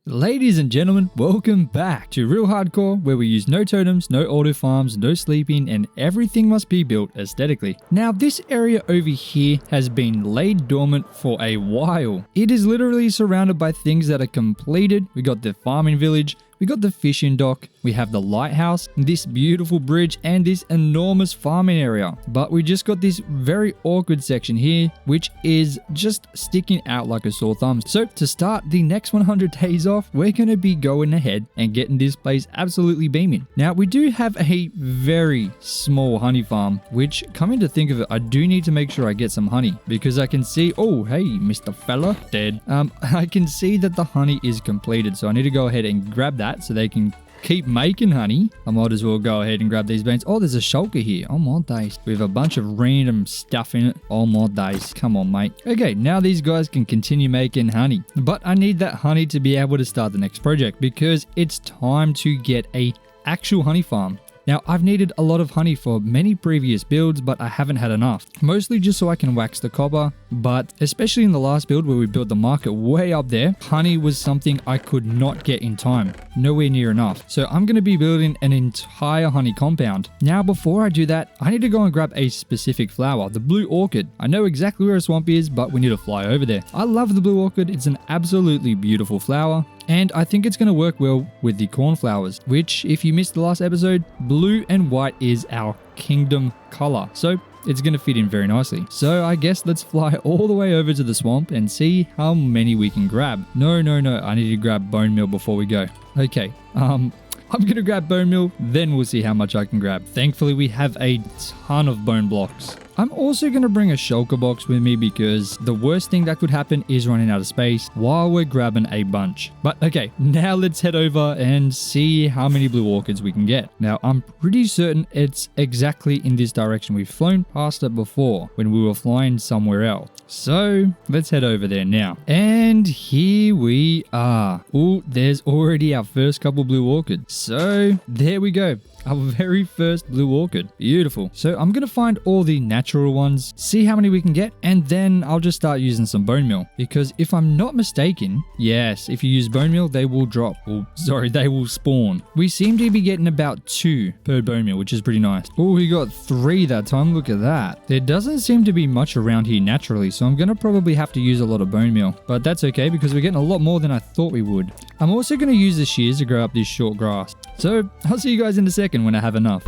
Ladies and gentlemen, welcome back to Real Hardcore, where we use no totems, no auto farms, no sleeping, and everything must be built aesthetically. Now, this area over here has been laid dormant for a while. It is literally surrounded by things that are completed. We got the farming village, we got the fishing dock, we have the lighthouse, this beautiful bridge, and this enormous farming area. But we just got this very awkward section here, which is just sticking out like a sore thumb. So to start the next 100 days off, we're going to be going ahead and getting this place absolutely beaming. Now, we do have a very small honey farm, which, coming to think of it, I do need to make sure I get some honey, because I can see, oh, hey, Mr. Fella, dead. I can see that the honey is completed, so I need to go ahead and grab that so they can keep making honey. I might as well go ahead and grab these beans. Oh, there's a shulker here. Oh my days. We have a bunch of random stuff in it. Oh my days. Come on, mate. Okay, now these guys can continue making honey. But I need that honey to be able to start the next project, because it's time to get a actual honey farm. Now, I've needed a lot of honey for many previous builds, but I haven't had enough. Mostly just so I can wax the copper, but especially in the last build where we built the market way up there, honey was something I could not get in time. Nowhere near enough. So I'm going to be building an entire honey compound. Now, before I do that, I need to go and grab a specific flower, the blue orchid. I know exactly where a swamp is, but we need to fly over there. I love the blue orchid. It's an absolutely beautiful flower. And I think it's going to work well with the cornflowers, which, if you missed the last episode, blue and white is our kingdom color. So it's going to fit in very nicely. So I guess let's fly all the way over to the swamp and see how many we can grab. No. I need to grab bone meal before we go. Okay. I'm going to grab bone meal, then we'll see how much I can grab. Thankfully, we have a ton of bone blocks. I'm also going to bring a shulker box with me, because the worst thing that could happen is running out of space while we're grabbing a bunch. But okay, now let's head over and see how many blue orchids we can get. Now, I'm pretty certain it's exactly in this direction. We've flown past it before when we were flying somewhere else. So let's head over there now. And here we are. Oh, there's already our first couple blue orchids. So there we go. Our very first blue orchid. Beautiful. So I'm going to find all the natural ones, see how many we can get, and then I'll just start using some bone meal. Because if I'm not mistaken, yes, if you use bone meal, they will drop. Oh, sorry, they will spawn. We seem to be getting about 2 per bone meal, which is pretty nice. Oh, we got 3 that time. Look at that. There doesn't seem to be much around here naturally, so I'm going to probably have to use a lot of bone meal. But that's okay, because we're getting a lot more than I thought we would. I'm also going to use the shears to grow up this short grass. So I'll see you guys in a second when I have enough.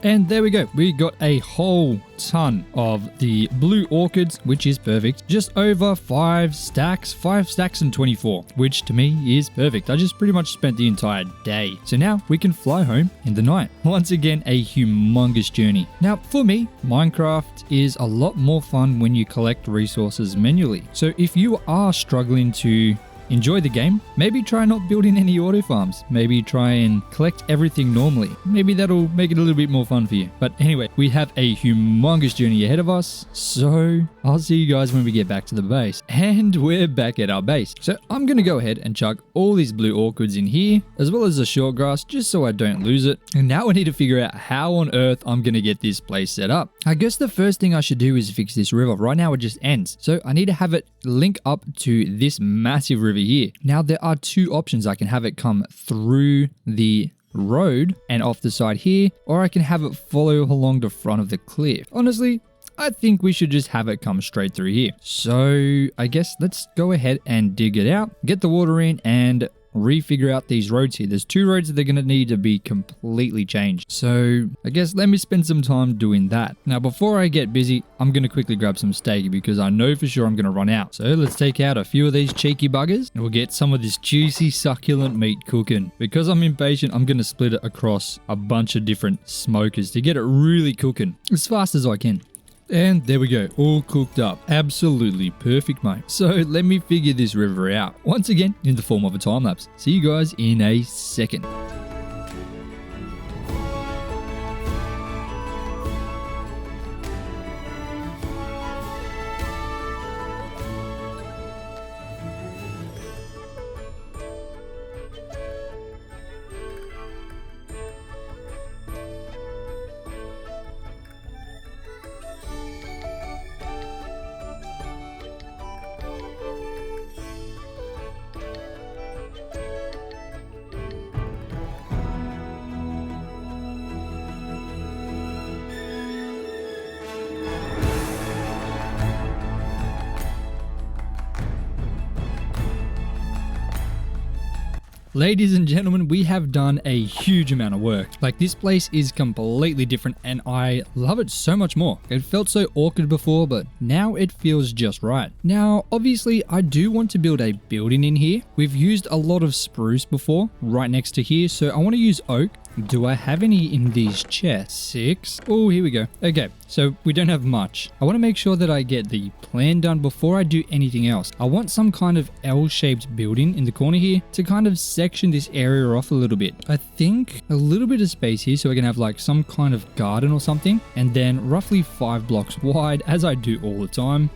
And there we go. We got a whole ton of the blue orchids, which is perfect. Just over 5 stacks and 24, which to me is perfect. I just pretty much spent the entire day. So now we can fly home in the night. Once again, a humongous journey. Now, for me, Minecraft is a lot more fun when you collect resources manually. So if you are struggling to enjoy the game, maybe try not building any auto farms. Maybe try and collect everything normally. Maybe that'll make it a little bit more fun for you. But anyway, we have a humongous journey ahead of us. So I'll see you guys when we get back to the base. And we're back at our base. So I'm going to go ahead and chuck all these blue orchids in here, as well as the short grass, just so I don't lose it. And now I need to figure out how on earth I'm going to get this place set up. I guess the first thing I should do is fix this river. Right now it just ends. So I need to have it link up to this massive river here. Now there are 2 options. I can have it come through the road and off the side here, or I can have it follow along the front of the cliff. Honestly, I think we should just have it come straight through here. So I guess let's go ahead and dig it out, get the water in, and refigure out these roads here. There's 2 roads that they're going to need to be completely changed. So I guess let me spend some time doing that. Now, before I get busy, I'm going to quickly grab some steak, because I know for sure I'm going to run out. So let's take out a few of these cheeky buggers and we'll get some of this juicy, succulent meat cooking. Because I'm impatient, I'm going to split it across a bunch of different smokers to get it really cooking as fast as I can. And there we go, all cooked up. Absolutely perfect, mate. So let me figure this river out, once again in the form of a time lapse. See you guys in a second. Ladies and gentlemen, we have done a huge amount of work. Like, this place is completely different and I love it so much more. It felt so awkward before, but now it feels just right. Now, obviously, I do want to build a building in here. We've used a lot of spruce before, right next to here, so I want to use oak. Do I have any in these chests? 6. Oh, here we go. Okay, so we don't have much. I want to make sure that I get the plan done before I do anything else. I want some kind of L-shaped building in the corner here to kind of section this area off a little bit. I think a little bit of space here so we can have like some kind of garden or something, and then roughly 5 blocks wide, as I do all the time.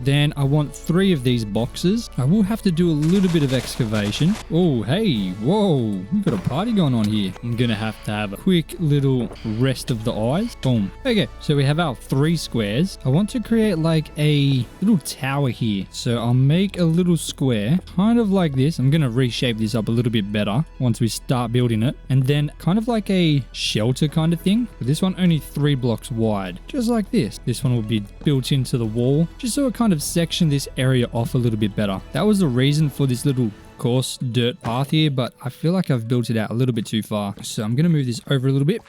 Then I want 3 of these boxes. I will have to do a little bit of excavation. Oh, hey, whoa, we've got a party going on here. I'm gonna have to have a quick little rest of the eyes. Boom. Okay, so we have our 3 squares. I want to create like a little tower here. So I'll make a little square, kind of like this. I'm gonna reshape this up a little bit better once we start building it. And then kind of like a shelter kind of thing. But this one only 3 blocks wide, just like this. This one will be built into the wall, just so it kind of section this area off a little bit better. That was the reason for this little coarse dirt path here, but I feel like I've built it out a little bit too far. So I'm going to move this over a little bit.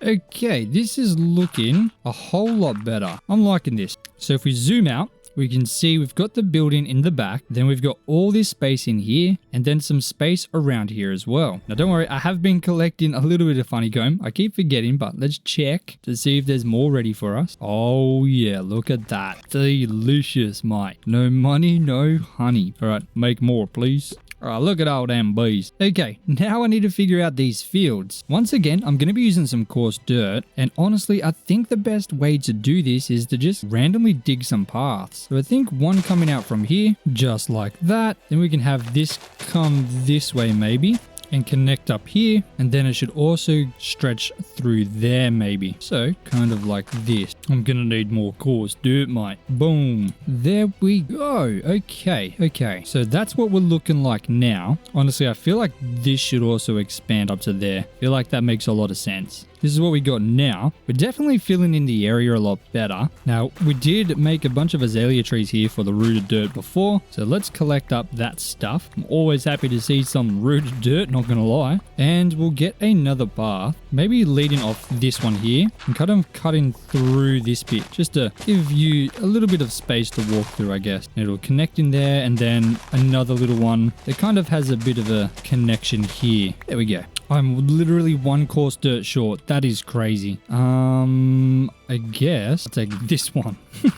Okay, this is looking a whole lot better. I'm liking this. So if we zoom out, we can see we've got the building in the back, then we've got all this space in here, and then some space around here as well. Now don't worry, I have been collecting a little bit of honeycomb. I keep forgetting, but let's check to see if there's more ready for us. Oh yeah, look at that. Delicious, mate. No money, no honey. All right, make more, please. Alright, look at all them bees. Okay, now I need to figure out these fields. Once again, I'm going to be using some coarse dirt, and honestly, I think the best way to do this is to just randomly dig some paths. So I think one coming out from here, just like that. Then we can have this come this way maybe, and connect up here, and then it should also stretch through there maybe. So kind of like this. I'm gonna need more coarse dirt, mate. Boom. There we go. Okay. So that's what we're looking like now. Honestly, I feel like this should also expand up to there. I feel like that makes a lot of sense. This is what we got now. We're definitely filling in the area a lot better. Now, we did make a bunch of azalea trees here for the rooted dirt before, so let's collect up that stuff. I'm always happy to see some rooted dirt, not gonna lie. And we'll get another path, maybe leading off this one here, and kind of cutting through this bit, just to give you a little bit of space to walk through, I guess. It'll connect in there, and then another little one that kind of has a bit of a connection here. There we go. I'm literally 1 coarse dirt short. That is crazy. I guess I'll take this one.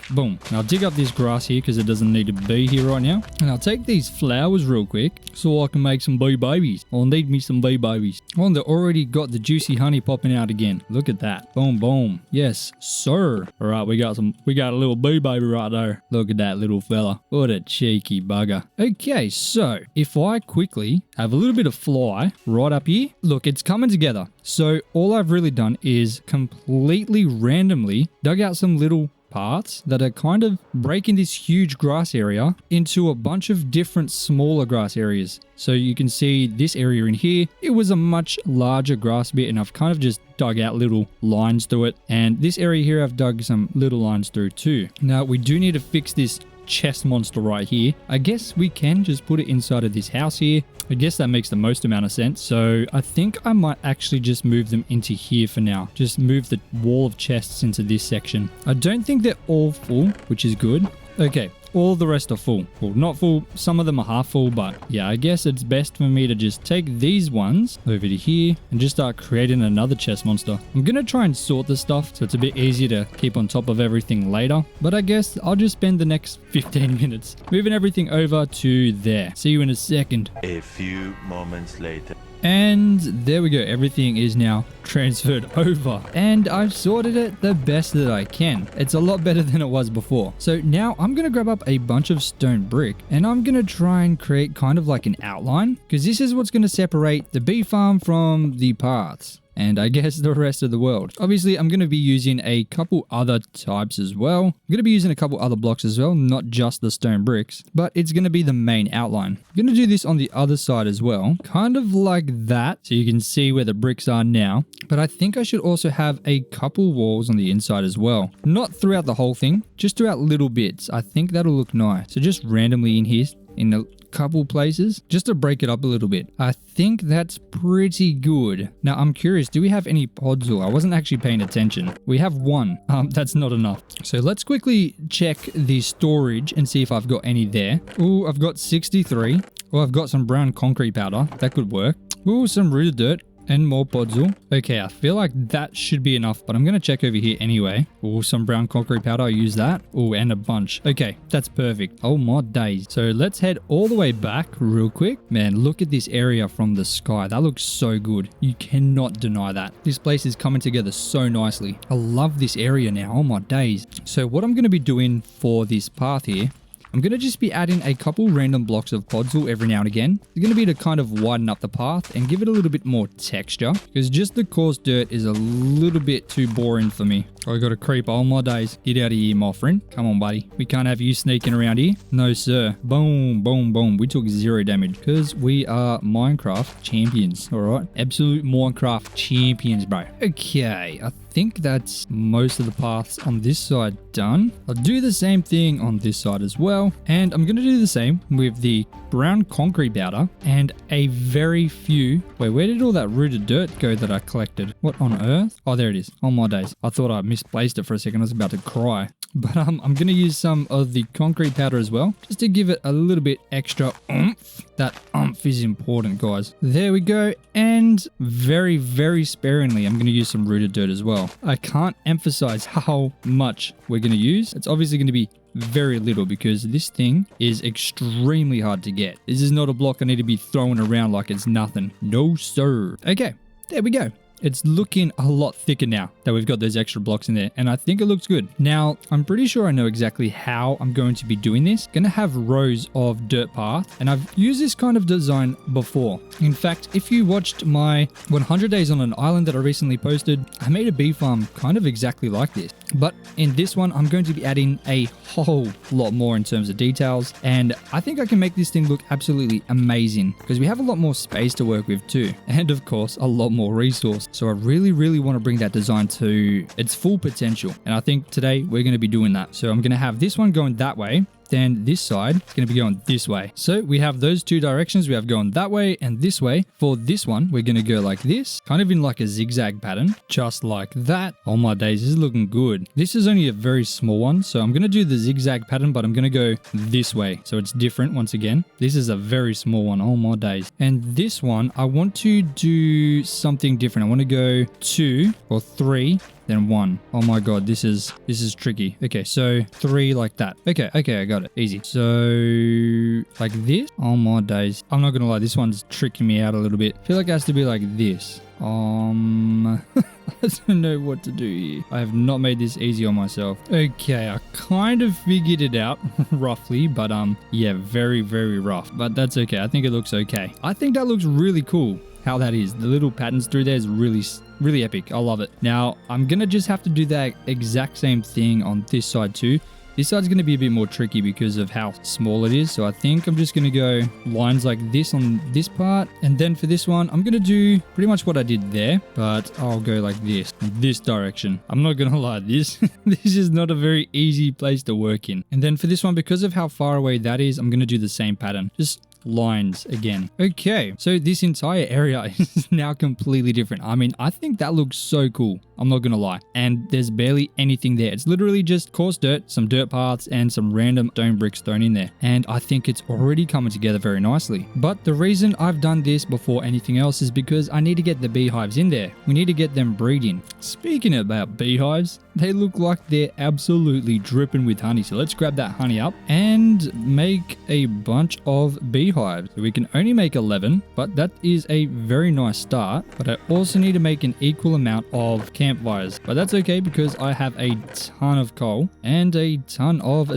Boom. And I'll dig up this grass here because it doesn't need to be here right now. And I'll take these flowers real quick so I can make some bee babies. I'll need me some bee babies. Oh, and they already got the juicy honey popping out again. Look at that. Boom, boom. Yes, sir. All right, we got a little bee baby right there. Look at that little fella. What a cheeky bugger. Okay, so if I quickly have a little bit of fly right up here, look, it's coming together. So all I've really done is completely randomly dug out some little paths that are kind of breaking this huge grass area into a bunch of different smaller grass areas. So you can see this area in here, it was a much larger grass bit, and I've kind of just dug out little lines through it. And this area here, I've dug some little lines through too. Now we do need to fix this chest monster right here. I guess we can just put it inside of this house here. I guess that makes the most amount of sense. So I think I might actually just move them into here for now. Just move the wall of chests into this section. I don't think they're all full, which is good. Okay, all the rest are full. Well, not full. Some of them are half full, but yeah, I guess it's best for me to just take these ones over to here and just start creating another chest monster. I'm going to try and sort the stuff so it's a bit easier to keep on top of everything later, but I guess I'll just spend the next 15 minutes moving everything over to there. See you in a second. A few moments later. And there we go. Everything is now transferred over. And I've sorted it the best that I can. It's a lot better than it was before. So now I'm going to grab up a bunch of stone brick and I'm going to try and create kind of like an outline, because this is what's going to separate the bee farm from the paths. And I guess the rest of the world. Obviously, I'm going to be using a couple other types as well. I'm going to be using a couple other blocks as well, not just the stone bricks, but it's going to be the main outline. I'm going to do this on the other side as well, kind of like that, so you can see where the bricks are now. But I think I should also have a couple walls on the inside as well. Not throughout the whole thing, just throughout little bits. I think that'll look nice. So just randomly in here, in a couple places just to break it up a little bit. I think that's pretty good. Now I'm curious, do we have any podzol? I wasn't actually paying attention. We have one. That's not enough. So let's quickly check the storage and see if I've got any there. Ooh, I've got 63. Well, I've got some brown concrete powder. That could work. Ooh, some rooted dirt. And more podzol. Okay, I feel like that should be enough, but I'm going to check over here anyway. Oh, some brown concrete powder. I'll use that. Oh, and a bunch. Okay, that's perfect. Oh my days. So let's head all the way back real quick. Man, look at this area from the sky. That looks so good. You cannot deny that. This place is coming together so nicely. I love this area now. Oh my days. So what I'm going to be doing for this path here, I'm going to just be adding a couple random blocks of podzol every now and again. It's going to be to kind of widen up the path and give it a little bit more texture, because just the coarse dirt is a little bit too boring for me. I got a creeper. Oh my days. Get out of here, my friend. Come on, buddy. We can't have you sneaking around here. No, sir. Boom, boom, boom. We took 0 damage because we are Minecraft champions. All right. Absolute Minecraft champions, bro. Okay. I think that's most of the paths on this side done. I'll do the same thing on this side as well. And I'm going to do the same with the brown concrete powder and a very few. Wait, where did all that rooted dirt go that I collected? What on earth? Oh, there it is. Oh my days. I thought I misplaced it for a second. I was about to cry. But I'm going to use some of the concrete powder as well, just to give it a little bit extra oomph. That oomph is important, guys. There we go. And very, very sparingly, I'm going to use some rooted dirt as well. I can't emphasize how much we're going to use. It's obviously going to be very little because this thing is extremely hard to get. This is not a block I need to be throwing around like it's nothing. No, sir. Okay, there we go. It's looking a lot thicker now that we've got those extra blocks in there, and I think it looks good. Now, I'm pretty sure I know exactly how I'm going to be doing this. Going to have rows of dirt path, and I've used this kind of design before. In fact, if you watched my 100 days on an island that I recently posted, I made a bee farm kind of exactly like this. But in this one, I'm going to be adding a whole lot more in terms of details, and I think I can make this thing look absolutely amazing because we have a lot more space to work with too, and of course, a lot more resource. So I really, really want to bring that design to its full potential. And I think today we're going to be doing that. So I'm going to have this one going that way. Then this side is going to be going this way. So we have those two directions. We have going that way and this way. For this one, we're going to go like this, kind of in like a zigzag pattern, just like that. Oh my days, this is looking good. This is only a very small one. So I'm going to do the zigzag pattern, but I'm going to go this way. So it's different once again. This is a very small one. Oh my days. And this one, I want to do something different. I want to go 2 or 3. Then 1. Oh my god, this is tricky. Okay, so 3 like that. Okay, I got it. Easy. So like this. Oh my days. I'm not gonna lie, this one's tricking me out a little bit. I feel like it has to be like this. I don't know what to do here. I have not made this easy on myself. Okay, I kind of figured it out roughly, but yeah, very, very rough. But that's okay. I think it looks okay. I think that looks really cool. How that is. The little patterns through there is really epic. I love it. Now, I'm going to just have to do that exact same thing on this side too. This side's going to be a bit more tricky because of how small it is. So I think I'm just going to go lines like this on this part. And then for this one, I'm going to do pretty much what I did there, but I'll go like this direction. I'm not going to lie, this is not a very easy place to work in. And then for this one, because of how far away that is, I'm going to do the same pattern. Just lines again. Okay, so this entire area is now completely different. I mean, I think that looks so cool. I'm not gonna lie. And there's barely anything there. It's literally just coarse dirt, some dirt paths, and some random stone bricks thrown in there. And I think it's already coming together very nicely. But the reason I've done this before anything else is because I need to get the beehives in there. We need to get them breeding. Speaking about beehives, they look like they're absolutely dripping with honey. So let's grab that honey up and make a bunch of beehives. So we can only make 11, but that is a very nice start. But I also need to make an equal amount of campfires. But that's okay because I have a ton of coal and a ton of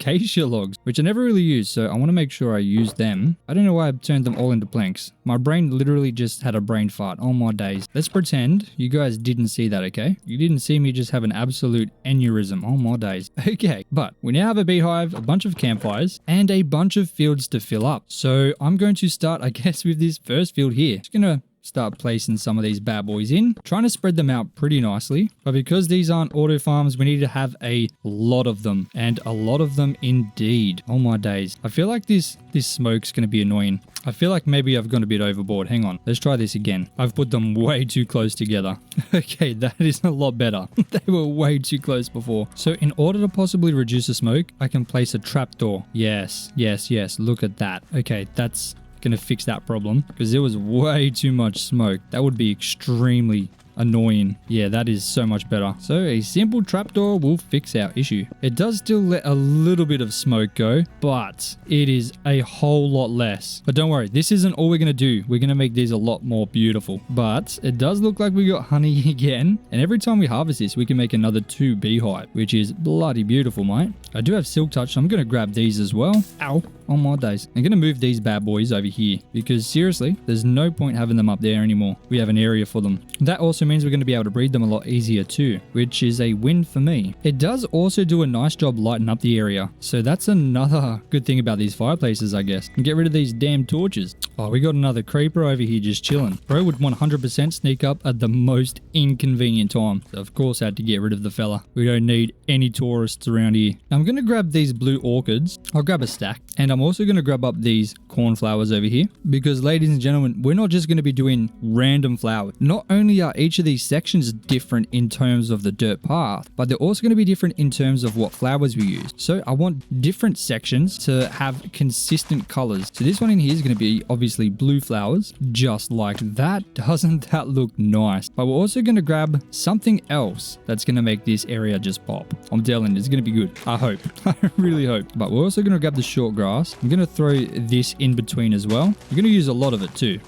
acacia logs, which I never really use, so I want to make sure I use them. I don't know why I've turned them all into planks. My brain literally just had a brain fart. Oh my days. Let's pretend you guys didn't see that, okay? You didn't see me just have an absolute aneurysm. Oh my days. Okay, but we now have a beehive, a bunch of campfires, and a bunch of fields to fill up. So I'm going to start, I guess, with this first field here. Just gonna start placing some of these bad boys in, trying to spread them out pretty nicely. But because these aren't auto farms, we need to have a lot of them, and a lot of them indeed. Oh my days. I feel like this smoke's going to be annoying. I feel like maybe I've gone a bit overboard. Hang on. Let's try this again. I've put them way too close together. Okay, that is a lot better. They were way too close before. So in order to possibly reduce the smoke, I can place a trapdoor. Yes, yes, yes. Look at that. Okay, that's going to fix that problem because there was way too much smoke. That would be extremely annoying. Yeah, that is so much better. So a simple trapdoor will fix our issue. It does still let a little bit of smoke go, but it is a whole lot less. But don't worry, this isn't all we're going to do. We're going to make these a lot more beautiful. But it does look like we got honey again. And every time we harvest this, we can make another 2 beehive, which is bloody beautiful, mate. I do have silk touch, so I'm going to grab these as well. Ow. Oh my days. I'm going to move these bad boys over here because seriously, there's no point having them up there anymore. We have an area for them. That also means we're going to be able to breed them a lot easier too, which is a win for me. It does also do a nice job lighting up the area. So that's another good thing about these fireplaces, I guess. And get rid of these damn torches. Oh, we got another creeper over here just chilling. Bro would 100% sneak up at the most inconvenient time. So of course I had to get rid of the fella. We don't need any tourists around here. Now, I'm going to grab these blue orchids. I'll grab a stack. And I'm also going to grab up these cornflowers over here because, ladies and gentlemen, we're not just going to be doing random flowers. Not only are each of these sections different in terms of the dirt path, but they're also going to be different in terms of what flowers we use. So I want different sections to have consistent colors. So this one in here is going to be obviously blue flowers, just like that. Doesn't that look nice? But we're also going to grab something else that's going to make this area just pop. I'm telling you, it's going to be good. I hope. I really hope. But we're also going to grab the short grass. I'm going to throw this in between as well. You're going to use a lot of it too.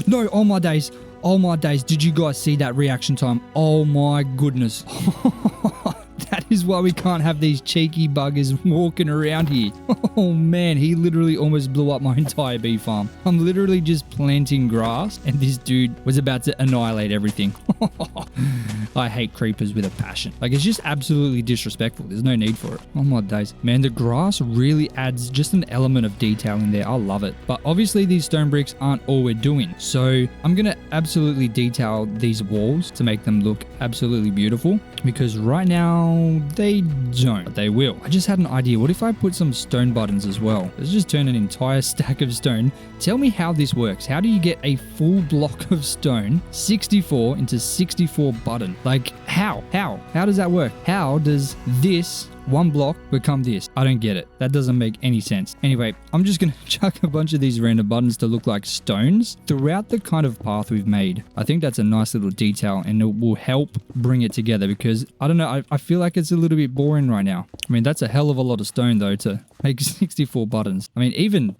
No, oh my days. Oh my days. Did you guys see that reaction time? Oh my goodness. That is why we can't have these cheeky buggers walking around here. Oh man, he literally almost blew up my entire bee farm. I'm literally just planting grass and this dude was about to annihilate everything. I hate creepers with a passion. Like, it's just absolutely disrespectful. There's no need for it. Oh my days. Man, the grass really adds just an element of detail in there. I love it. But obviously these stone bricks aren't all we're doing. So I'm going to absolutely detail these walls to make them look absolutely beautiful because right now they don't, but they will. I just had an idea. What if I put some stone buttons as well? Let's just turn an entire stack of stone. Tell me how this works. How do you get a full block of stone, 64 into 64 button? Like, how? How does that work? How does this one block become this? I don't get it. That doesn't make any sense. Anyway, I'm just going to chuck a bunch of these random buttons to look like stones throughout the kind of path we've made. I think that's a nice little detail and it will help bring it together because, I don't know, I feel like it's a little bit boring right now. I mean, that's a hell of a lot of stone though to make 64 buttons. I mean, even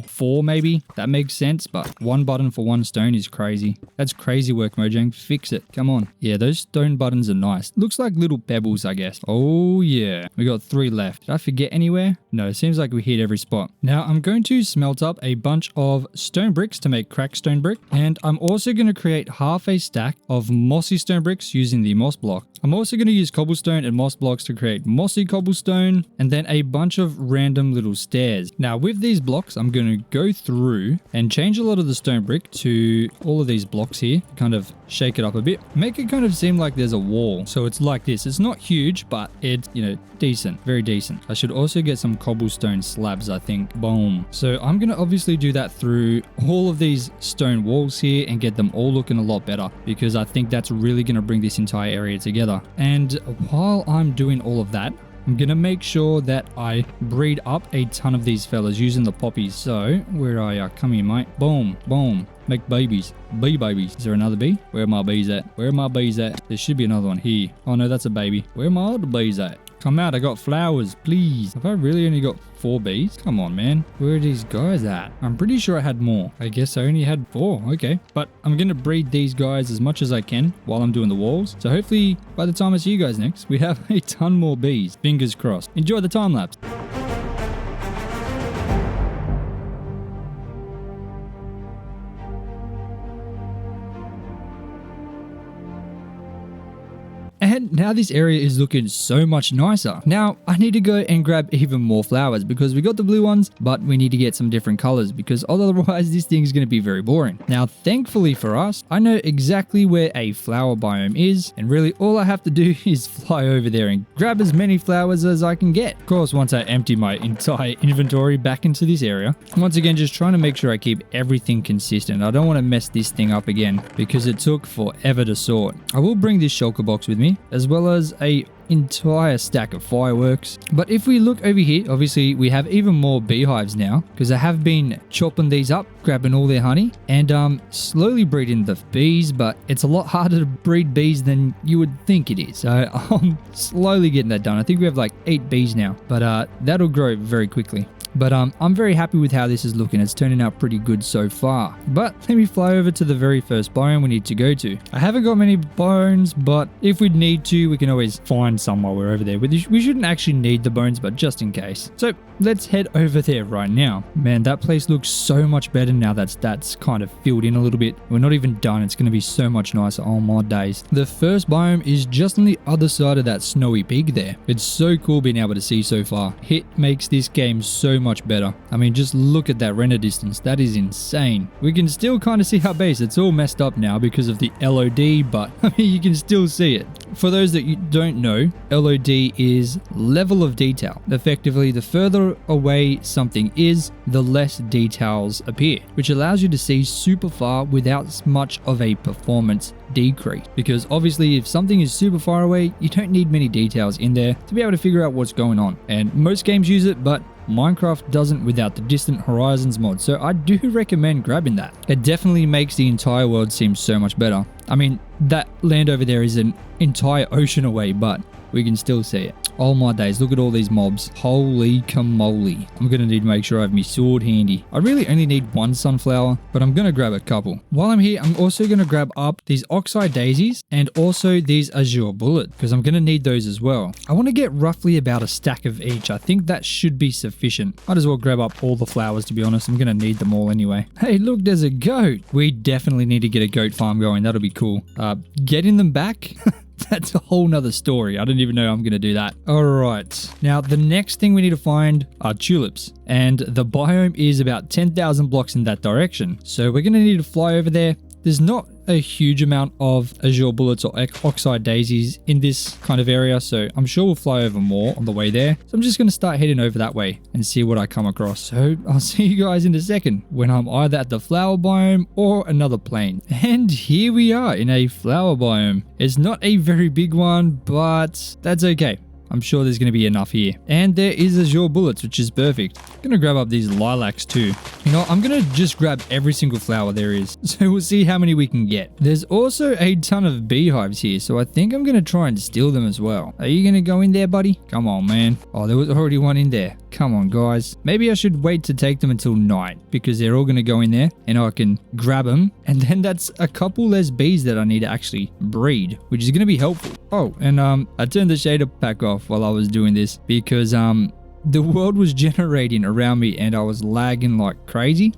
4 maybe, that makes sense, but 1 button for 1 stone is crazy. That's crazy work, Mojang. Fix it. Come on. Yeah, those stone buttons are nice. Looks like little pebbles, I guess. Oh yeah. We got 3 left. Did I forget anywhere? No, it seems like we hit every spot. Now I'm going to smelt up a bunch of stone bricks to make cracked stone brick. And I'm also going to create half a stack of mossy stone bricks using the moss block. I'm also going to use cobblestone and moss blocks to create mossy cobblestone and then a bunch of random little stairs. Now with these blocks, I'm going to go through and change a lot of the stone brick to all of these blocks here, kind of shake it up a bit, make it kind of seem like there's a wall. So it's like this. It's not huge, but it's, you know, decent, very decent. I should also get some cobblestone slabs, I think. Boom. So I'm going to obviously do that through all of these stone walls here and get them all looking a lot better because I think that's really going to bring this entire area together. And while I'm doing all of that, I'm going to make sure that I breed up a ton of these fellas using the poppies. So, where are you? Come here, mate. Boom, boom. Make babies. Bee babies. Is there another bee? Where are my bees at? Where are my bees at? There should be another one here. Oh no, that's a baby. Where are my other bees at? Come out, I got flowers, please. Have I really only got 4 bees? Come on, man. Where are these guys at? I'm pretty sure I had more. I guess I only had 4. Okay. But I'm going to breed these guys as much as I can while I'm doing the walls. So hopefully by the time I see you guys next, we have a ton more bees. Fingers crossed. Enjoy the time lapse. And And now this area is looking so much nicer. Now I need to go and grab even more flowers because we got the blue ones, but we need to get some different colors because otherwise this thing is going to be very boring. Now, thankfully for us, I know exactly where a flower biome is, and really all I have to do is fly over there and grab as many flowers as I can get. Of course, once I empty my entire inventory back into this area, once again, just trying to make sure I keep everything consistent. I don't want to mess this thing up again because it took forever to sort. I will bring this shulker box with me, as well as a entire stack of fireworks. But if we look over here, obviously we have even more beehives now because I have been chopping these up, grabbing all their honey, and slowly breeding the bees, but it's a lot harder to breed bees than you would think it is. So I'm slowly getting that done. I think we have like 8 bees now, but that'll grow very quickly. But I'm very happy with how this is looking. It's turning out pretty good so far. But let me fly over to the very first biome we need to go to. I haven't got many bones, but if we need to, we can always find some while we're over there. We shouldn't actually need the bones, but just in case. So let's head over there right now. Man, that place looks so much better now that's kind of filled in a little bit. We're not even done. It's going to be so much nicer. Oh my days. The first biome is just on the other side of that snowy peak there. It's so cool being able to see so far. It makes this game so much better. I mean, just look at that render distance. That is insane. We can still kind of see our base. It's all messed up now because of the LOD, but I mean, you can still see it. For those that you don't know, LOD is level of detail. Effectively, the further away something is, the less details appear, which allows you to see super far without much of a performance decrease. Because obviously, if something is super far away, you don't need many details in there to be able to figure out what's going on. And most games use it, but Minecraft doesn't without the Distant Horizons mod, so I do recommend grabbing that. It definitely makes the entire world seem so much better. I mean, that land over there is an entire ocean away, but we can still see it. Oh my days, look at all these mobs. Holy camole. I'm gonna need to make sure I have my sword handy. I really only need one sunflower, but I'm gonna grab a couple. While I'm here, I'm also gonna grab up these oxeye daisies and also these azure bullet, because I'm gonna need those as well. I want to get roughly about a stack of each. I think that should be sufficient. Might as well grab up all the flowers, to be honest. I'm gonna need them all anyway. Hey, look, there's a goat. We definitely need to get a goat farm going. That'll be cool. Getting them back? That's a whole nother story. I don't even know how I'm going to do that. All right. Now, the next thing we need to find are tulips. And the biome is about 10,000 blocks in that direction. So we're going to need to fly over there. There's not a huge amount of azure bullets or oxeye daisies in this kind of area, so I'm sure we'll fly over more on the way there. So I'm just going to start heading over that way and see what I come across. So I'll see you guys in a second when I'm either at the flower biome or another plane. And here we are in a flower biome. It's not a very big one, but that's okay. I'm sure there's going to be enough here. And there is azure bullets, which is perfect. I'm going to grab up these lilacs too. You know, I'm going to just grab every single flower there is. So we'll see how many we can get. There's also a ton of beehives here, so I think I'm going to try and steal them as well. Are you going to go in there, buddy? Come on, man. Oh, there was already one in there. Come on, guys. Maybe I should wait to take them until night because they're all going to go in there and I can grab them. And then that's a couple less bees that I need to actually breed, which is going to be helpful. Oh, and I turned the shader pack off while I was doing this because the world was generating around me and I was lagging like crazy.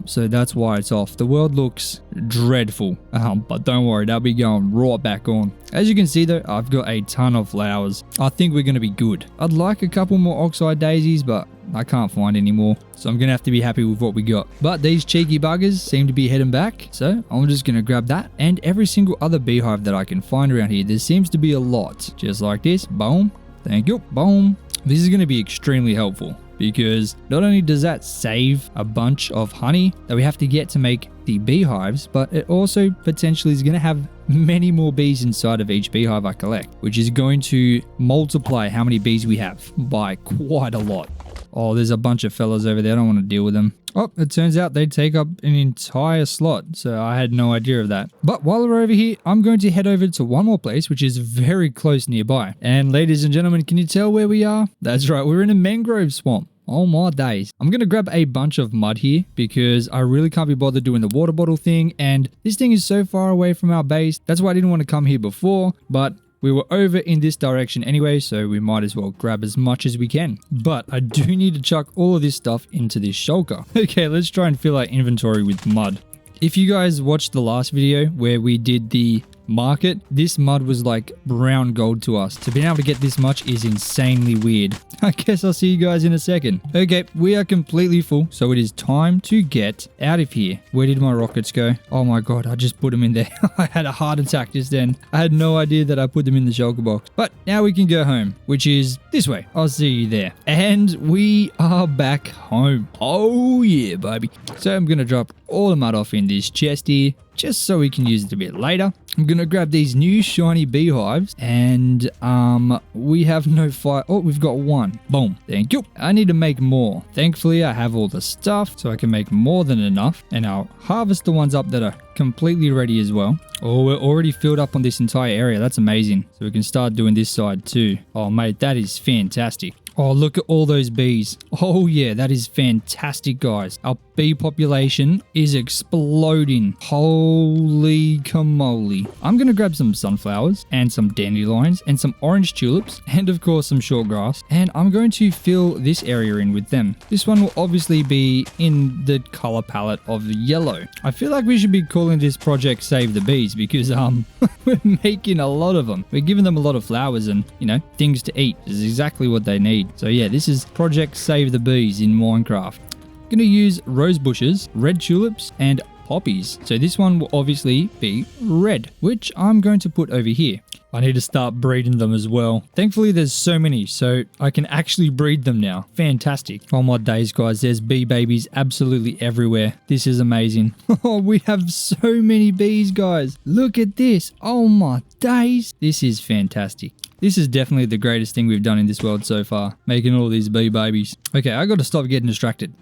So that's why it's off. The world looks dreadful. But don't worry, that'll be going right back on. As you can see though, I've got a ton of flowers. I think we're going to be good. I'd like a couple more oxeye daisies, but I can't find any more. So I'm going to have to be happy with what we got. But these cheeky buggers seem to be heading back. So I'm just going to grab that and every single other beehive that I can find around here. There seems to be a lot. Just like this. Boom. Thank you. Boom. This is going to be extremely helpful because not only does that save a bunch of honey that we have to get to make the beehives, but it also potentially is going to have many more bees inside of each beehive I collect, which is going to multiply how many bees we have by quite a lot. Oh, there's a bunch of fellas over there. I don't want to deal with them. Oh, it turns out they take up an entire slot, so I had no idea of that. But while we're over here, I'm going to head over to one more place, which is very close nearby. And ladies and gentlemen, can you tell where we are? That's right, we're in a mangrove swamp. Oh my days. I'm going to grab a bunch of mud here because I really can't be bothered doing the water bottle thing. And this thing is so far away from our base. That's why I didn't want to come here before, but we were over in this direction anyway, so we might as well grab as much as we can. But I do need to chuck all of this stuff into this shulker. Okay, let's try and fill our inventory with mud. If you guys watched the last video where we did the market, this mud was like brown gold to us. So being able to get this much is insanely weird. I guess I'll see you guys in a second. Okay, we are completely full, so it is time to get out of here. Where did my rockets go? Oh my god, I just put them in there. I had a heart attack just then. I had no idea that I put them in the shulker box. But now we can go home, which is this way. I'll see you there. And we are back home. Oh yeah, baby. So I'm going to drop all the mud off in this chest here, just so we can use it a bit later. I'm going to grab these new shiny beehives, and we have no fire. Oh, we've got one. Boom. Thank you. I need to make more. Thankfully, I have all the stuff, so I can make more than enough, and I'll harvest the ones up that are completely ready as well. Oh, we're already filled up on this entire area. That's amazing. So we can start doing this side too. Oh, mate, that is fantastic. Oh, look at all those bees. Oh yeah, that is fantastic, guys. Our bee population is exploding. Holy camole. I'm going to grab some sunflowers and some dandelions and some orange tulips and of course some shortgrass. And I'm going to fill this area in with them. This one will obviously be in the color palette of yellow. I feel like we should be calling this project Save the Bees because we're making a lot of them. We're giving them a lot of flowers and, you know, things to eat. This is exactly what they need. So yeah, this is Project Save the Bees in Minecraft. I'm going to use rose bushes, red tulips, and poppies. So this one will obviously be red, which I'm going to put over here. I need to start breeding them as well. Thankfully, there's so many, so I can actually breed them now. Fantastic. Oh my days, guys. There's bee babies absolutely everywhere. This is amazing. Oh, we have so many bees, guys. Look at this. Oh my days. This is fantastic. This is definitely the greatest thing we've done in this world so far, making all these bee babies. Okay, I got to stop getting distracted.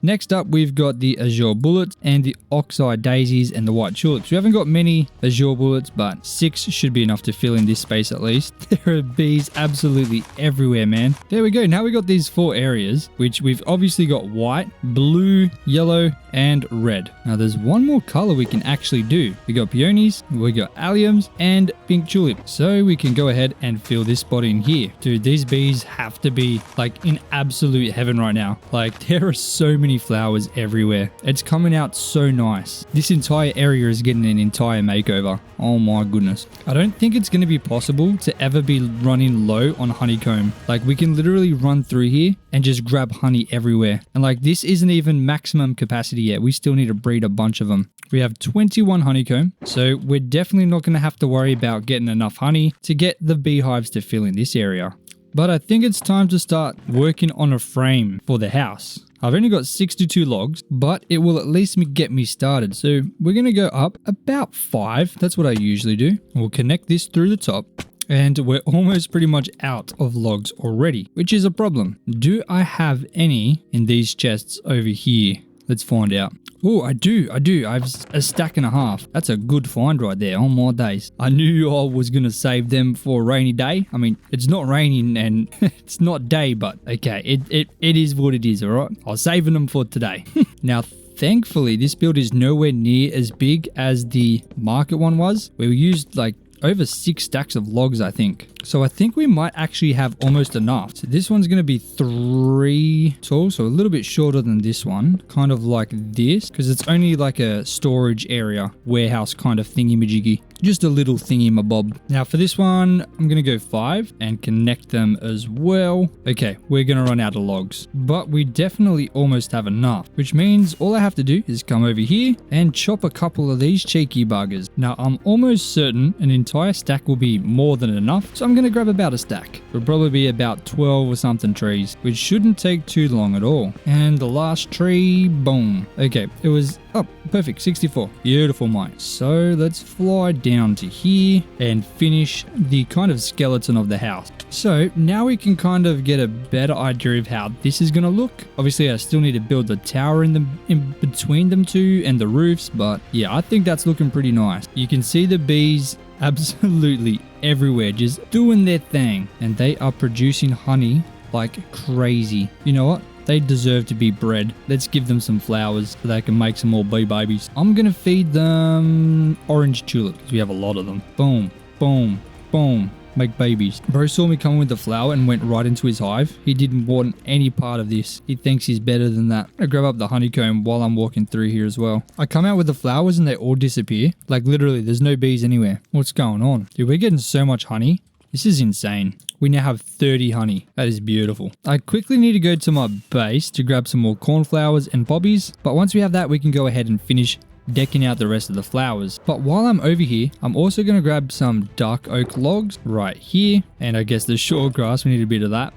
Next up, we've got the azure bullets and the oxeye daisies and the white tulips. We haven't got many azure bullets, but 6 should be enough to fill in this space at least. There are bees absolutely everywhere, man. There we go. Now we got these 4 areas, which we've obviously got white, blue, yellow, and red. Now there's one more color we can actually do. We got peonies, we got alliums, and pink tulip. So we can go ahead and fill this spot in here. Dude, these bees have to be like in absolute heaven right now. Like there are so many flowers everywhere. It's coming out so nice. This entire area is getting an entire makeover. Oh my goodness. I don't think it's going to be possible to ever be running low on honeycomb. Like we can literally run through here and just grab honey everywhere. And like this isn't even maximum capacity yet. We still need to breed a bunch of them. We have 21 honeycomb, so we're definitely not going to have to worry about getting enough honey to get the beehives to fill in this area. But I think it's time to start working on a frame for the house. I've only got 62 logs, but it will at least get me started. So we're going to go up about 5. That's what I usually do. We'll connect this through the top. And we're almost pretty much out of logs already, which is a problem. Do I have any in these chests over here? Let's find out. Oh, I do. I have a stack and a half. That's a good find right there. Oh my days. I knew I was going to save them for a rainy day. I mean, it's not raining and it's not day, but okay, it is what it is, all right? I was saving them for today. Now, thankfully, this build is nowhere near as big as the market one was. We used like over 6 stacks of logs, I think. So I think we might actually have almost enough. So this one's going to be 3 tall, so a little bit shorter than this one. Kind of like this, because it's only like a storage area, warehouse kind of thingy-majiggy. Just a little thingy-mabob. Now for this one, I'm going to go 5 and connect them as well. Okay, we're going to run out of logs, but we definitely almost have enough, which means all I have to do is come over here and chop a couple of these cheeky buggers. Now I'm almost certain an entire stack will be more than enough, so I'm going to grab about a stack. It'll probably be about 12 or something trees, which shouldn't take too long at all. And the last tree, boom. Okay, it was up. Perfect, 64. Beautiful, mate. So let's fly down to here and finish the kind of skeleton of the house. So now we can kind of get a better idea of how this is going to look. Obviously, I still need to build the tower in between them two and the roofs, but yeah, I think that's looking pretty nice. You can see the bees absolutely everywhere, just doing their thing, and they are producing honey like crazy. You know what? They deserve to be bred. Let's give them some flowers so they can make some more bee babies. I'm going to feed them orange tulips because we have a lot of them. Boom, boom, boom, make babies. Bro saw me coming with the flower and went right into his hive. He didn't want any part of this. He thinks he's better than that. I grab up the honeycomb while I'm walking through here as well. I come out with the flowers and they all disappear. Like literally, there's no bees anywhere. What's going on? Dude, we're getting so much honey. This is insane. We now have 30 honey. That is beautiful. I quickly need to go to my base to grab some more cornflowers and poppies. But once we have that, we can go ahead and finish decking out the rest of the flowers. But while I'm over here, I'm also going to grab some dark oak logs right here. And I guess the short grass, we need a bit of that.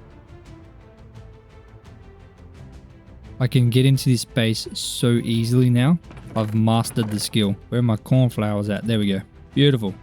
I can get into this base so easily now. I've mastered the skill. Where are my cornflowers at? There we go. Beautiful.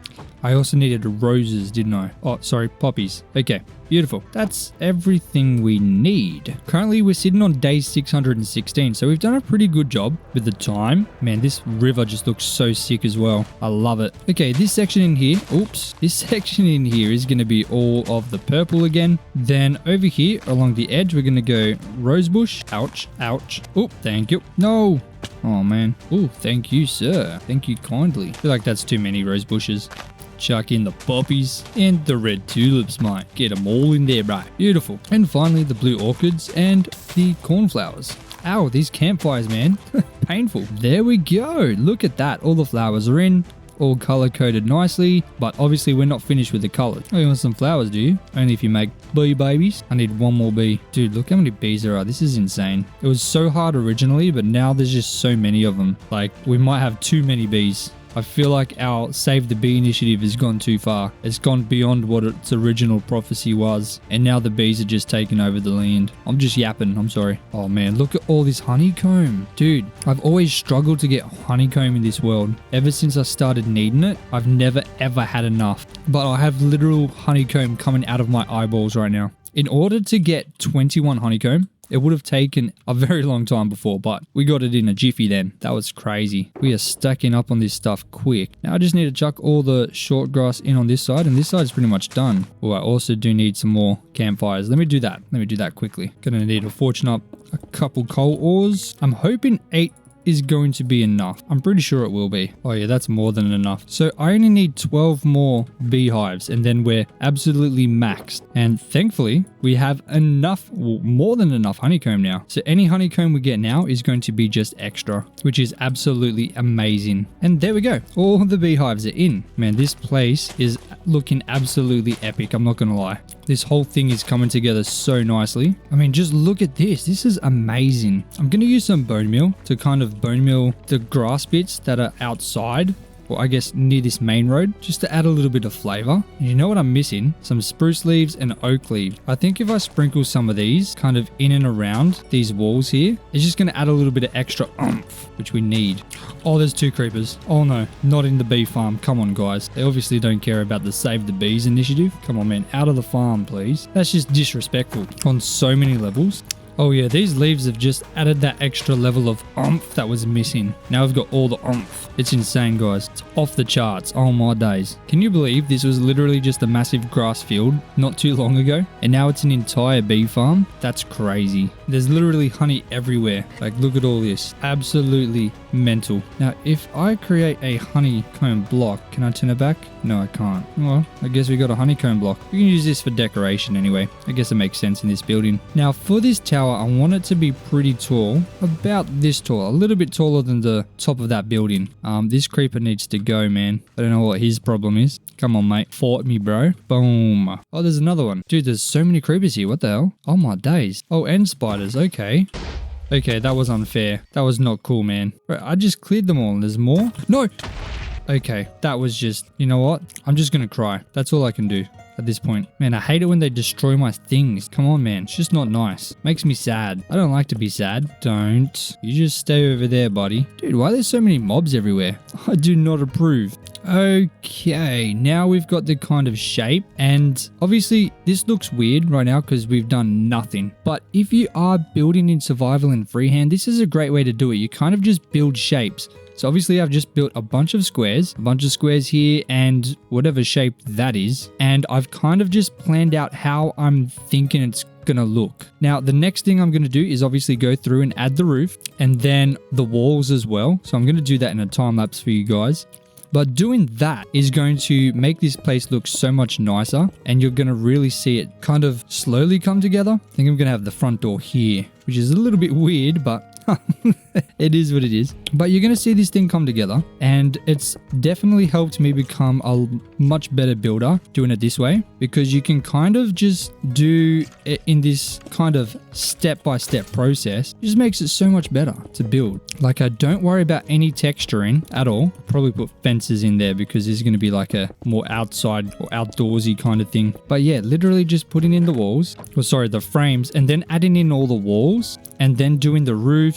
I also needed roses, didn't I? Oh, sorry, poppies. Okay, beautiful. That's everything we need. Currently, we're sitting on day 616, so we've done a pretty good job with the time. Man, this river just looks so sick as well. I love it. Okay, this section in here, oops, this section in here is going to be all of the purple again. Then over here, along the edge, we're going to go rosebush. Ouch, ouch. Oh, thank you. No. Oh, man. Oh, thank you, sir. Thank you kindly. I feel like that's too many rose bushes. Chuck in the poppies and the red tulips, mate. Get them all in there, bro. Beautiful. And finally, the blue orchids and the cornflowers. Ow, these campfires, man. Painful. There we go. Look at that. All the flowers are in. All color coded nicely, but obviously we're not finished with the colors. Oh, you want some flowers, do you? Only if you make bee babies. I need one more bee. Dude, look how many bees there are. This is insane. It was so hard originally, but now there's just so many of them. Like, we might have too many bees. I feel like our Save the Bee initiative has gone too far. It's gone beyond what its original prophecy was. And now the bees are just taking over the land. I'm just yapping. I'm sorry. Oh man, look at all this honeycomb. Dude, I've always struggled to get honeycomb in this world. Ever since I started needing it, I've never ever had enough. But I have literal honeycomb coming out of my eyeballs right now. In order to get 21 honeycomb, it would have taken a very long time before, but we got it in a jiffy then. That was crazy. We are stacking up on this stuff quick. Now I just need to chuck all the short grass in on this side, and this side is pretty much done. Oh, I also do need some more campfires. Let me do that. Let me do that quickly. Gonna need to fortune up a couple coal ores. I'm hoping 8 is going to be enough. I'm pretty sure it will be. Oh yeah, that's more than enough. So I only need 12 more beehives and then we're absolutely maxed. And thankfully we have enough, well, more than enough honeycomb now. So any honeycomb we get now is going to be just extra, which is absolutely amazing. And there we go. All the beehives are in. Man, this place is looking absolutely epic. I'm not gonna lie. This whole thing is coming together so nicely. I mean, just look at this. This is amazing. I'm gonna use some bone meal to kind of bone meal the grass bits that are outside, or I guess near this main road, just to add a little bit of flavor. And you know what I'm missing? Some spruce leaves and oak leaves. I think if I sprinkle some of these kind of in and around these walls here, it's just going to add a little bit of extra oomph, which we need. Oh, there's 2 creepers. Oh no, not in the bee farm. Come on, guys. They obviously don't care about the Save the Bees initiative. Come on, man. Out of the farm, please. That's just disrespectful on so many levels. Oh yeah, these leaves have just added that extra level of oomph that was missing. Now we've got all the oomph. It's insane, guys. It's off the charts. Oh my days. Can you believe this was literally just a massive grass field not too long ago? And now it's an entire bee farm? That's crazy. There's literally honey everywhere. Like, look at all this. Absolutely mental. Now, if I create a honeycomb block, can I turn it back? No, I can't. Well, I guess we got a honeycomb block. We can use this for decoration anyway. I guess it makes sense in this building. Now, for this tower, I want it to be pretty tall. About this tall. A little bit taller than the top of that building. This creeper needs to go, man. I don't know what his problem is. Come on, mate. Fought me, bro. Boom. Oh, there's another one. Dude, there's so many creepers here. What the hell? Oh, my days. Oh, and spiders. Okay. Okay, that was unfair. That was not cool, man. Bro, I just cleared them all and there's more. No. Okay, that was just, you know what? I'm just gonna cry. That's all I can do at this point. Man, I hate it when they destroy my things. Come on, man. It's just not nice. Makes me sad. I don't like to be sad. Don't. You just stay over there, buddy. Dude, why are there so many mobs everywhere? I do not approve. Okay, now we've got the kind of shape, and obviously this looks weird right now because we've done nothing. But if you are building in survival and freehand, this is a great way to do it. You kind of just build shapes. So obviously I've just built a bunch of squares here and whatever shape that is. And I've kind of just planned out how I'm thinking it's gonna look. Now, the next thing I'm gonna do is obviously go through and add the roof and then the walls as well. So I'm gonna do that in a time lapse for you guys. But doing that is going to make this place look so much nicer, and you're going to really see it kind of slowly come together. I think I'm going to have the front door here, which is a little bit weird, but it is what it is. But you're going to see this thing come together, and it's definitely helped me become a much better builder doing it this way, because you can kind of just do it in this kind of step-by-step process. It just makes it so much better to build. Like, I don't worry about any texturing at all. Probably put fences in there because this is going to be like a more outside or outdoorsy kind of thing. But yeah, literally just putting in the walls, or sorry, the frames, and then adding in all the walls, and then doing the roofs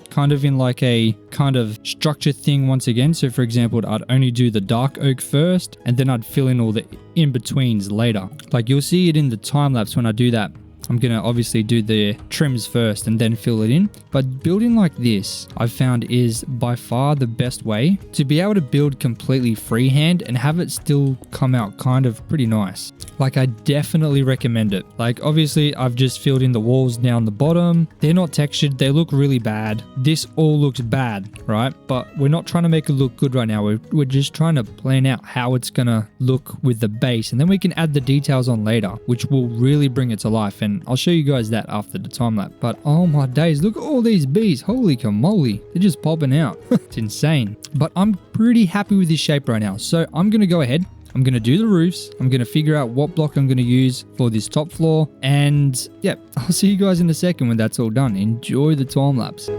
kind of in like a kind of structure thing once again. So for example, I'd only do the dark oak first, and then I'd fill in all the in-betweens later. Like, you'll see it in the time lapse when I do that. I'm going to obviously do the trims first and then fill it in. But building like this, I've found, is by far the best way to be able to build completely freehand and have it still come out kind of pretty nice. Like, I definitely recommend it. Like, obviously I've just filled in the walls down the bottom. They're not textured. They look really bad. This all looks bad, right? But we're not trying to make it look good right now. We're just trying to plan out how it's going to look with the base, and then we can add the details on later, which will really bring it to life. And I'll show you guys that after the time lapse. But oh my days, look at all these bees. Holy camoly. They're just popping out. It's insane. But I'm pretty happy with this shape right now. So I'm going to go ahead. I'm going to do the roofs. I'm going to figure out what block I'm going to use for this top floor. And yeah, I'll see you guys in a second when that's all done. Enjoy the time lapse.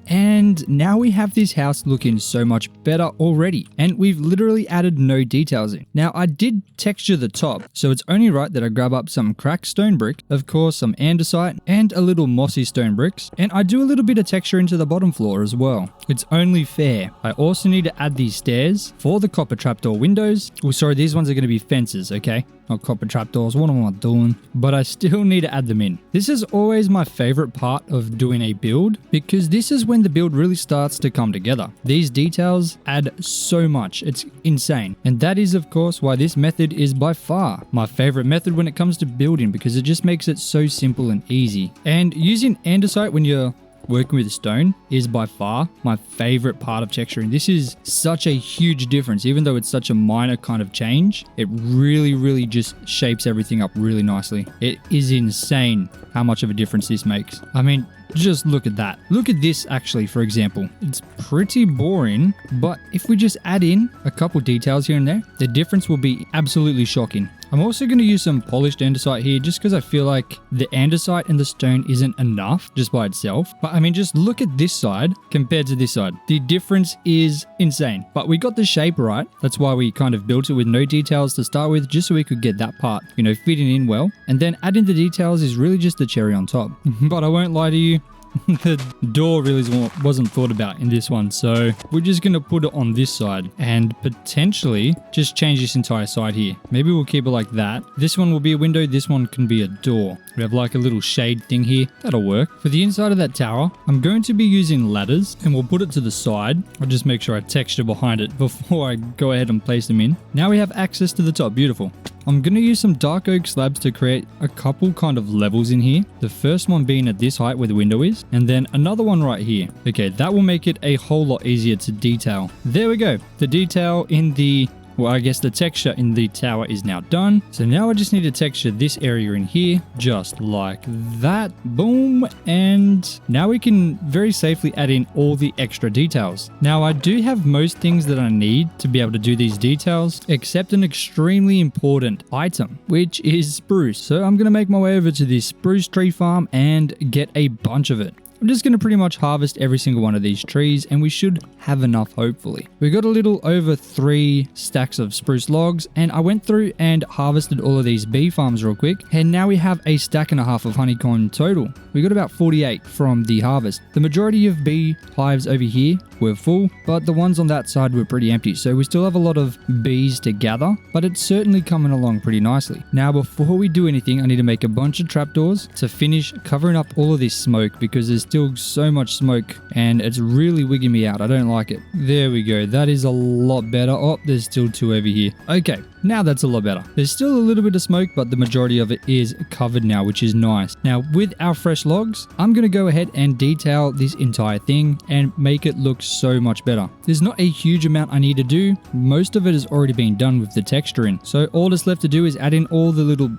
And now we have this house looking so much better already, and we've literally added no details in. Now, I did texture the top, so it's only right that I grab up some cracked stone brick, of course some andesite, and a little mossy stone bricks, and I do a little bit of texture into the bottom floor as well. It's only fair. I also need to add these stairs for the copper trapdoor windows. Oh, sorry, these ones are going to be fences, okay? Not copper trapdoors. What am I doing? But I still need to add them in. This is always my favorite part of doing a build, because this is when the build really starts to come together. These details add so much. It's insane. And that is, of course, why this method is by far my favorite method when it comes to building, because it just makes it so simple and easy. And using andesite when you're working with stone is by far my favorite part of texturing. This is such a huge difference. Even though it's such a minor kind of change, it really just shapes everything up really nicely. It is insane how much of a difference this makes. I mean, just look at that. Look at this actually, for example. It's pretty boring, but if we just add in a couple details here and there, the difference will be absolutely shocking. I'm also going to use some polished andesite here just because I feel like the andesite and the stone isn't enough just by itself. But I mean, just look at this side compared to this side. The difference is insane. But we got the shape right. That's why we kind of built it with no details to start with, just so we could get that part, you know, fitting in well. And then adding the details is really just the cherry on top. But I won't lie to you, the door really wasn't thought about in this one, so we're just going to put it on this side and potentially just change this entire side here. Maybe we'll keep it like that. This one will be a window, this one can be a door. We have like a little shade thing here. That'll work. For the inside of that tower, I'm going to be using ladders, and we'll put it to the side. I'll just make sure I texture behind it before I go ahead and place them in. Now we have access to the top. Beautiful. I'm going to use some dark oak slabs to create a couple kind of levels in here. The first one being at this height where the window is, and then another one right here. Okay, that will make it a whole lot easier to detail. There we go. The detail in the, well, I guess the texture in the tower is now done. So now I just need to texture this area in here, just like that. Boom. And now we can very safely add in all the extra details. Now I do have most things that I need to be able to do these details, except an extremely important item, which is spruce. So I'm going to make my way over to this spruce tree farm and get a bunch of it. I'm just going to pretty much harvest every single one of these trees, and we should have enough, hopefully. We got a little over 3 stacks of spruce logs, and I went through and harvested all of these bee farms real quick, and now we have a stack and a half of honeycomb total. We got about 48 from the harvest. The majority of bee hives over here were full, but the ones on that side were pretty empty. So we still have a lot of bees to gather, but it's certainly coming along pretty nicely. Now, before we do anything, I need to make a bunch of trapdoors to finish covering up all of this smoke because there's still so much smoke and it's really wigging me out. I don't like it. There we go. That is a lot better. Oh, there's still two over here. Okay. Now that's a lot better. There's still a little bit of smoke, but the majority of it is covered now, which is nice. Now, with our fresh logs, I'm going to go ahead and detail this entire thing and make it look so much better. There's not a huge amount I need to do. Most of it has already been done with the texturing. So all that's left to do is add in all the little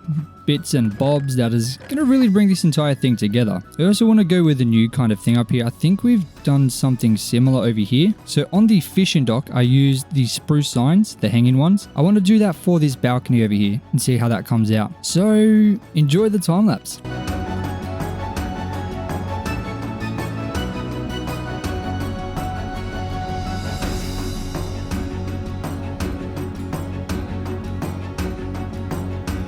bits and bobs that is going to really bring this entire thing together. I also want to go with a new kind of thing up here. I think we've done something similar over here. So on the fishing dock, I used the spruce signs, the hanging ones. I want to do that for this balcony over here and see how that comes out. So enjoy the time lapse.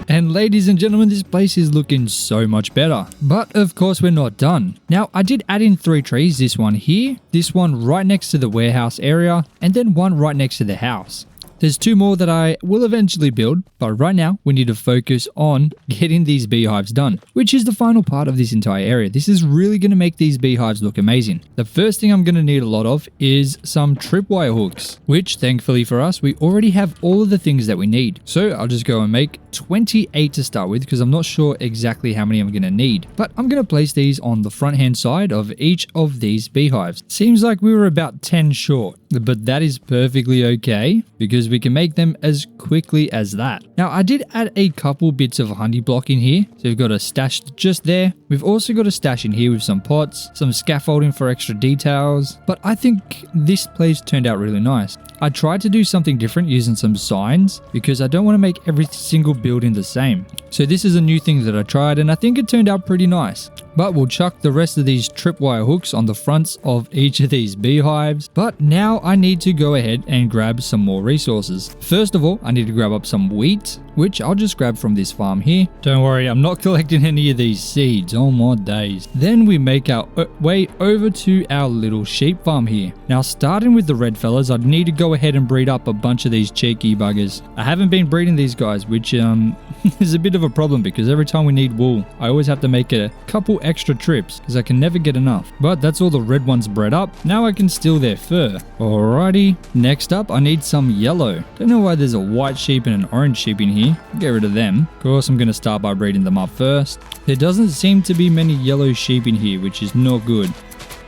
And ladies and gentlemen, this place is looking so much better. But of course we're not done. Now I did add in 3 trees, this one here, this one right next to the warehouse area, and then one right next to the house. There's 2 more that I will eventually build, but right now we need to focus on getting these beehives done, which is the final part of this entire area. This is really going to make these beehives look amazing. The first thing I'm going to need a lot of is some tripwire hooks, which thankfully for us, we already have all of the things that we need. So I'll just go and make 28 to start with because I'm not sure exactly how many I'm going to need, but I'm going to place these on the front hand side of each of these beehives. Seems like we were about 10 short, but that is perfectly okay because we can make them as quickly as that. Now I did add a couple bits of honey block in here. So we've got a stash just there. We've also got a stash in here with some pots, some scaffolding for extra details, but I think this place turned out really nice. I tried to do something different using some signs because I don't want to make every single building the same. So this is a new thing that I tried and I think it turned out pretty nice. But we'll chuck the rest of these tripwire hooks on the fronts of each of these beehives. But now I need to go ahead and grab some more resources. First of all, I need to grab up some wheat, which I'll just grab from this farm here. Don't worry, I'm not collecting any of these seeds. Oh my days. Then we make our way over to our little sheep farm here. Now starting with the red fellas, I'd need to go ahead and breed up a bunch of these cheeky buggers. I haven't been breeding these guys, which is a bit of a problem because every time we need wool, I always have to make a couple extra trips because I can never get enough. But that's all the red ones bred up. Now I can steal their fur. Alrighty, next up I need some yellow. Don't know why there's a white sheep and an orange sheep in here. Get rid of them. Of course I'm going to start by breeding them up first. There doesn't seem to be many yellow sheep in here, which is not good.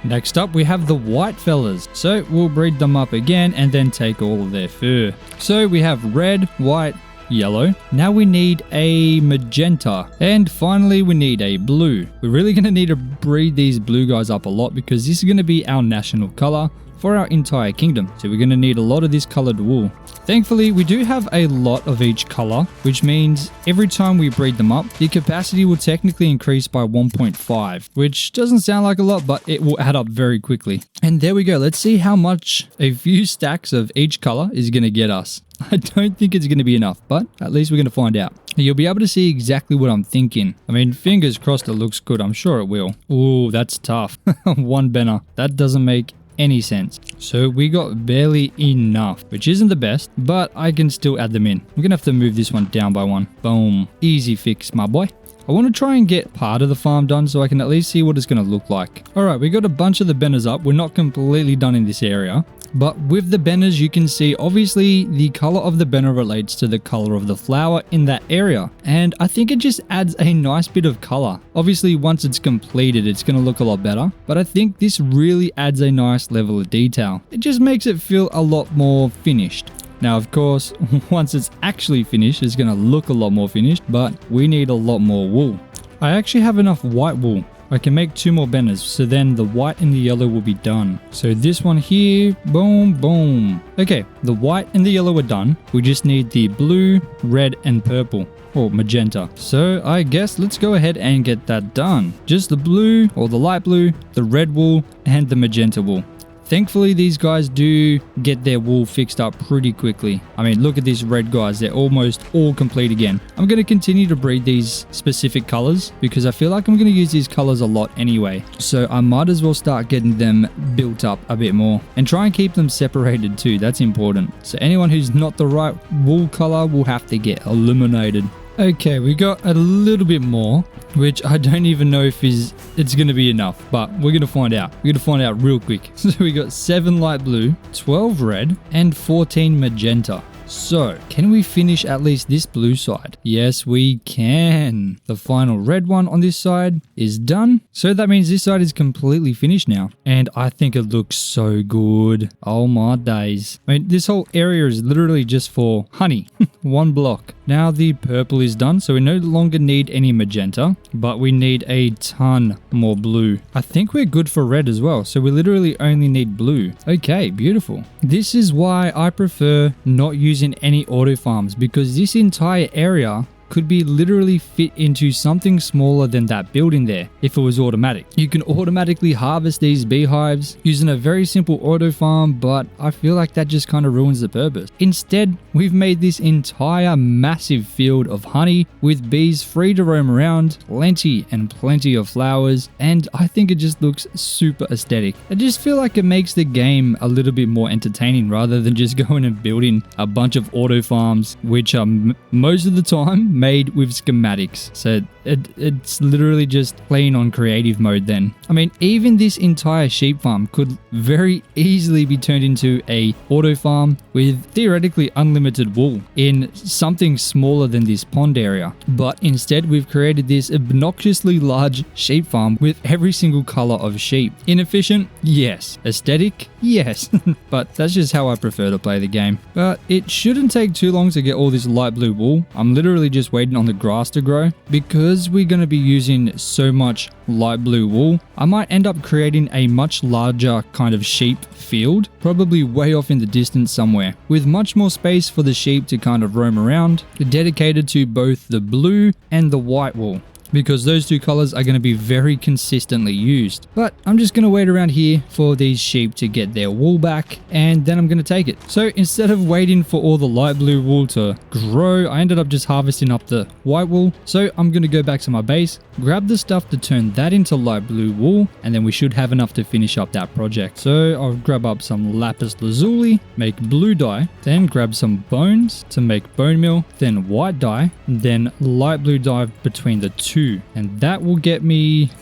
Next up we have the white fellas. So we'll breed them up again and then take all of their fur. So we have red, white, yellow. Now we need a magenta. And finally we need a blue. We're really going to need to breed these blue guys up a lot because this is going to be our national color for our entire kingdom. So we're going to need a lot of this colored wool. Thankfully, we do have a lot of each color, which means every time we breed them up, the capacity will technically increase by 1.5, which doesn't sound like a lot, but it will add up very quickly. And there we go. Let's see how much a few stacks of each color is going to get us. I don't think it's going to be enough, but at least we're going to find out. You'll be able to see exactly what I'm thinking. I mean, fingers crossed it looks good. I'm sure it will. Ooh, that's tough. One banner. That doesn't make any sense. So we got barely enough, which isn't the best, but I can still add them in. I'm gonna have to move this one down by 1. Boom. Easy fix, my boy. I want to try and get part of the farm done so I can at least see what it's going to look like. Alright, we got a bunch of the banners up. We're not completely done in this area. But with the banners, you can see obviously the color of the banner relates to the color of the flower in that area. And I think it just adds a nice bit of color. Obviously, once it's completed, it's going to look a lot better. But I think this really adds a nice level of detail. It just makes it feel a lot more finished. Now, of course, once it's actually finished, it's going to look a lot more finished, but we need a lot more wool. I actually have enough white wool. I can make 2 more banners, so then the white and the yellow will be done. So this one here, boom, boom. Okay, the white and the yellow are done. We just need the blue, red, and purple. Or magenta. So I guess let's go ahead and get that done. Just the blue or the light blue, the red wool, and the magenta wool. Thankfully, these guys do get their wool fixed up pretty quickly. I mean, look at these red guys. They're almost all complete again. I'm going to continue to breed these specific colors because I feel like I'm going to use these colors a lot anyway. So I might as well start getting them built up a bit more and try and keep them separated too. That's important. So anyone who's not the right wool color will have to get eliminated. Okay, we got a little bit more, which I don't even know if it's going to be enough, but we're going to find out. We're going to find out real quick. So we got 7 light blue, 12 red, and 14 magenta. So, can we finish at least this blue side? Yes, we can. The final red one on this side is done. So that means this side is completely finished now. And I think it looks so good. Oh my days. I mean, this whole area is literally just for honey. 1 block. Now the purple is done, so we no longer need any magenta, but we need a ton more blue. I think we're good for red as well, so we literally only need blue. Okay, beautiful. This is why I prefer not using any auto farms, because this entire area could be literally fit into something smaller than that building there if it was automatic. You can automatically harvest these beehives using a very simple auto farm, but I feel like that just kind of ruins the purpose. Instead, we've made this entire massive field of honey with bees free to roam around, plenty and plenty of flowers, and I think it just looks super aesthetic. I just feel like it makes the game a little bit more entertaining rather than just going and building a bunch of auto farms, which are most of the time made with schematics. So it's literally just playing on creative mode then. I mean, even this entire sheep farm could very easily be turned into a auto farm with theoretically unlimited wool in something smaller than this pond area. But instead, we've created this obnoxiously large sheep farm with every single color of sheep. Inefficient? Yes. Aesthetic? Yes. But that's just how I prefer to play the game. But it shouldn't take too long to get all this light blue wool. I'm literally just waiting on the grass to grow. Because we're going to be using so much light blue wool, I might end up creating a much larger kind of sheep field, probably way off in the distance somewhere, with much more space for the sheep to kind of roam around, dedicated to both the blue and the white wool, because those two colors are going to be very consistently used. But I'm just going to wait around here for these sheep to get their wool back, and then I'm going to take it. So instead of waiting for all the light blue wool to grow, I ended up just harvesting up the white wool. So I'm going to go back to my base, grab the stuff to turn that into light blue wool, and then we should have enough to finish up that project. So I'll grab up some lapis lazuli, make blue dye, then grab some bones to make bone meal, then white dye, then light blue dye between the two. And that will get me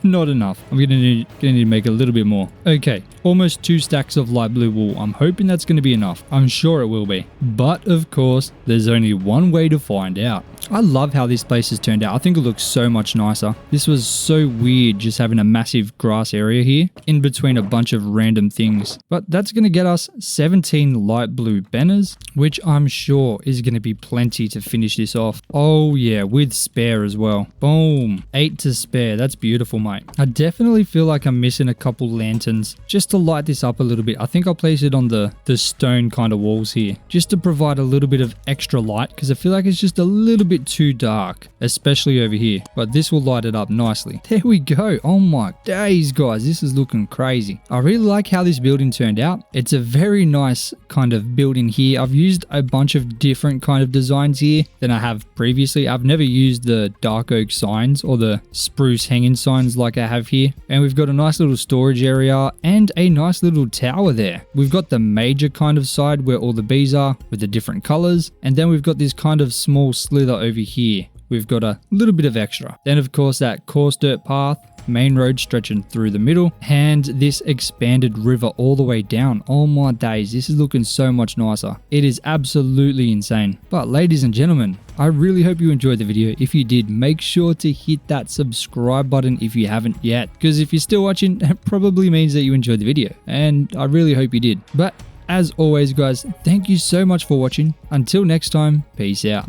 not enough. I'm gonna need to make a little bit more. Okay, almost 2 stacks of light blue wool. I'm hoping that's gonna be enough. I'm sure it will be. But of course, there's only one way to find out. I love how this place has turned out. I think it looks so much nicer. This was so weird just having a massive grass area here in between a bunch of random things. But that's going to get us 17 light blue banners, which I'm sure is going to be plenty to finish this off. Oh yeah, with spare as well. Boom. 8 to spare. That's beautiful, mate. I definitely feel like I'm missing a couple lanterns just to light this up a little bit. I think I'll place it on the stone kind of walls here just to provide a little bit of extra light, because I feel like it's just a little bit too dark, especially over here, but this will light it up nicely. There we go. Oh my days, guys, this is looking crazy. I really like how this building turned out. It's a very nice kind of building here. I've used a bunch of different kind of designs here than I have previously. I've never used the dark oak signs or the spruce hanging signs like I have here, and we've got a nice little storage area and a nice little tower there. We've got the major kind of side where all the bees are with the different colors, and then we've got this kind of small slither over here. We've got a little bit of extra. Then of course that coarse dirt path, main road stretching through the middle, and this expanded river all the way down. Oh my days, this is looking so much nicer. It is absolutely insane. But ladies and gentlemen, I really hope you enjoyed the video. If you did, make sure to hit that subscribe button if you haven't yet, because if you're still watching, that probably means that you enjoyed the video, and I really hope you did. But as always, guys, thank you so much for watching. Until next time, peace out.